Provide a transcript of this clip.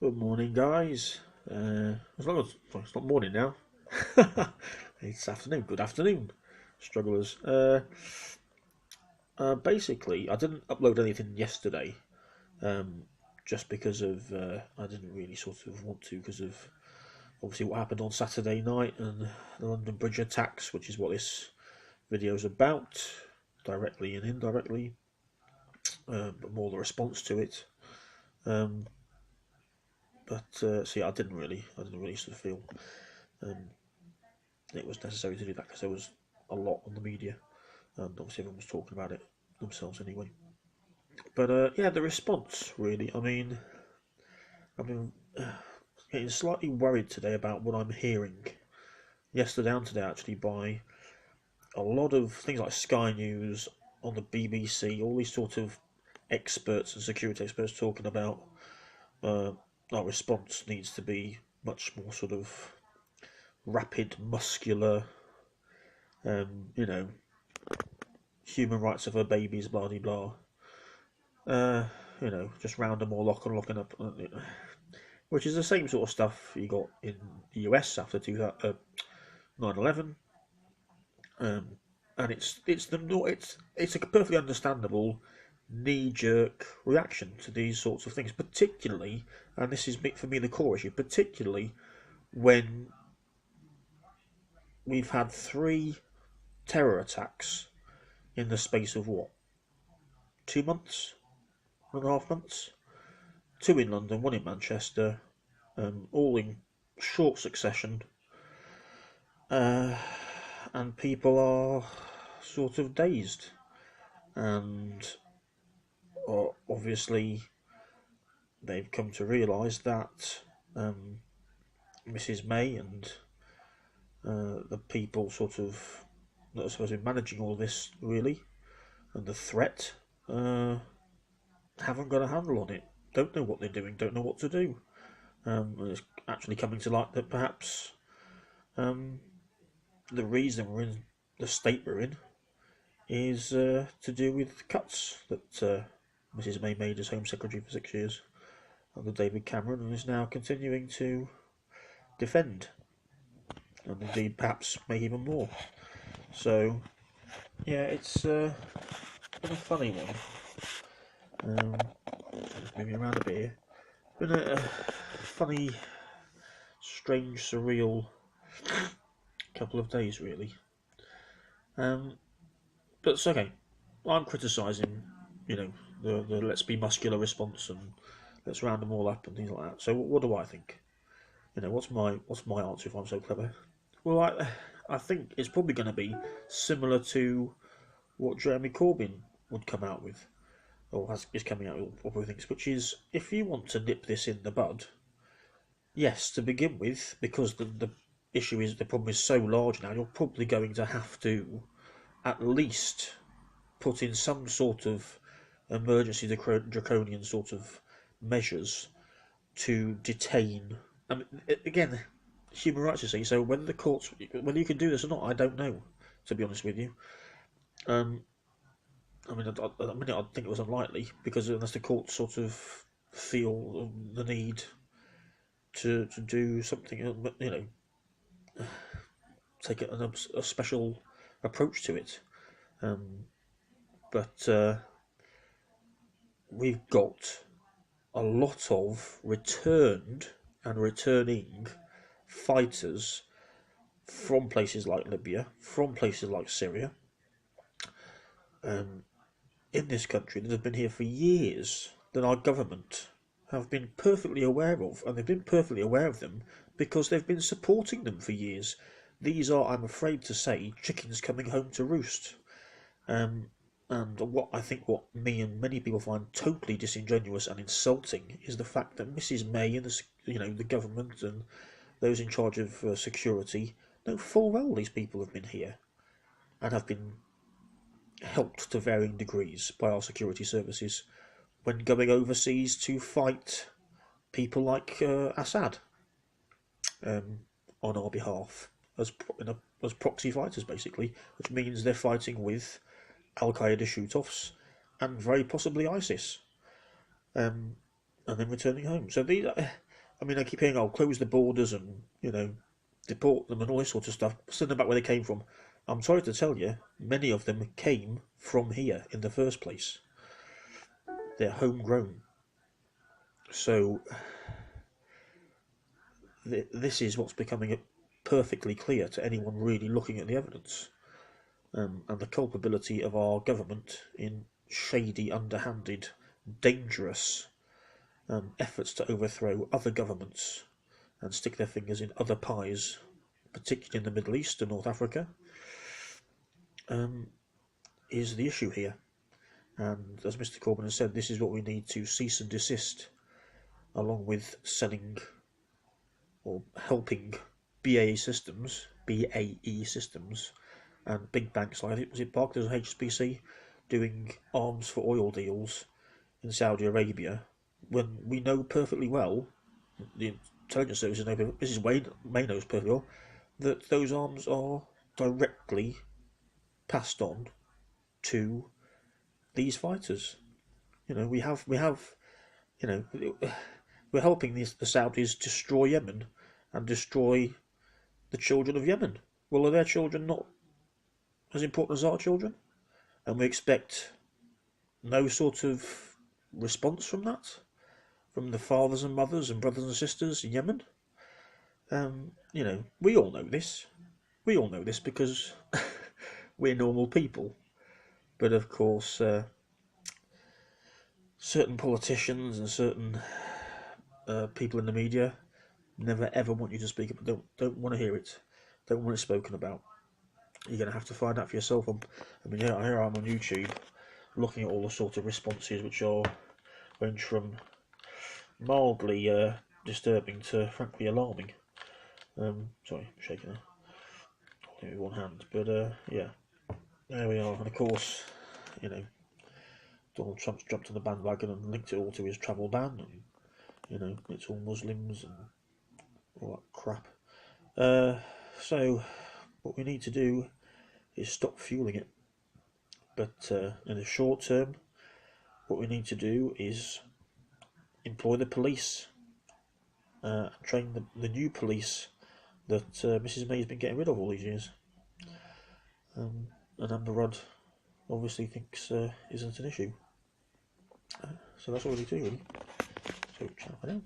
Good morning, guys. As long as well, it's not morning now, it's afternoon. Good afternoon, strugglers. Basically, I didn't upload anything yesterday, um, just because of I didn't really sort of want to because of obviously what happened on Saturday night and the London Bridge attacks, which is what this video is about, directly and indirectly, but more the response to it. Um, so yeah, I didn't really sort of feel um, it was necessary to do that because there was a lot on the media, and obviously everyone was talking about it themselves anyway. But yeah, the response really. I mean, I've been getting slightly worried today about what I'm hearing. Yesterday and today, actually, by a lot of things like Sky News, on the BBC, all these sort of experts and security experts talking about uh, our response needs to be much more sort of rapid, muscular, you know, human rights of our babies, blah blah blah. Uh, just round them all, locking up, which is the same sort of stuff you got in the US after 9/11, and it's a perfectly understandable knee-jerk reaction to these sorts of things, particularly, and this is for me the core issue, particularly when we've had three terror attacks in the space of what, 2 months, 1.5 months, two in London, one in Manchester, all in short succession, uh, and people are sort of dazed. And obviously, they've come to realise that Mrs. May and the people that are supposed to be managing all this really, and the threat, haven't got a handle on it. Don't know what they're doing. Don't know what to do. And it's actually coming to light that perhaps um, the reason we're in the state we're in is to do with cuts that Mrs. May made as Home Secretary for 6 years under David Cameron, and is now continuing to defend, and indeed perhaps make even more. So, yeah, it's been a funny one. Just moving around a bit here. Been a funny, strange, surreal couple of days, really. But it's okay. I'm criticising, the let's be muscular response and let's round them all up and things like that. So what do I think? What's my answer if I'm so clever? Well, I think it's probably going to be similar to what Jeremy Corbyn would come out with, or is coming out with, or probably thinks, which is if you want to nip this in the bud, yes, to begin with, because the issue is the problem is so large now, you're probably going to have to at least put in some sort of emergency draconian sort of measures to detain. I mean, again, human rights, you see. So whether you can do this or not, I don't know. To be honest with you, um, I think it was unlikely because unless the courts sort of feel the need to do something, take a special approach to it. But we've got a lot of returned and returning fighters from places like Libya, from places like Syria, in this country that have been here for years, that our government have been perfectly aware of, and they've been perfectly aware of them because they've been supporting them for years. These are, I'm afraid to say, chickens coming home to roost. And what me and many people find totally disingenuous and insulting is the fact that Mrs. May and the government and those in charge of security know full well these people have been here and have been helped to varying degrees by our security services when going overseas to fight people like Assad, on our behalf as proxy fighters, basically, which means they're fighting with Al Qaeda shoot-offs and very possibly ISIS, and then returning home. So I mean, I keep hearing, "Oh, close the borders and deport them and all this sort of stuff." Send them back where they came from. I'm sorry to tell you, many of them came from here in the first place. They're homegrown. So this is what's becoming perfectly clear to anyone really looking at the evidence, and the culpability of our government in shady, underhanded, dangerous efforts to overthrow other governments and stick their fingers in other pies, particularly in the Middle East and North Africa, is the issue here. And as Mr. Corbyn has said, this is what we need to cease and desist, along with selling or helping BAE Systems, and big banks like, was it Barclays or HSBC, doing arms for oil deals in Saudi Arabia, when we know perfectly well, the intelligence services know, Mrs. May knows perfectly well, that those arms are directly passed on to these fighters. You know, we're helping the Saudis destroy Yemen and destroy the children of Yemen. Well, are their children not as important as our children? And we expect no sort of response from that, from the fathers and mothers and brothers and sisters in Yemen. We all know this. We all know this because we're normal people. But of course, certain politicians and certain people in the media never ever want you to speak up. Don't want to hear it. Don't want it spoken about. You're going to have to find out for yourself. Here I am on YouTube, looking at all the sort of responses, which are range from mildly disturbing to frankly alarming. Sorry, I'm shaking there. Holding it with one hand, but yeah, there we are. And of course, Donald Trump's jumped on the bandwagon and linked it all to his travel ban, and it's all Muslims and all that crap. So what we need to do is stop fueling it. But in the short term, what we need to do is employ the police, train the new police that Mrs. May's been getting rid of all these years. And Amber Rudd obviously thinks isn't an issue. So that's all we need to do, really. So, ciao for now.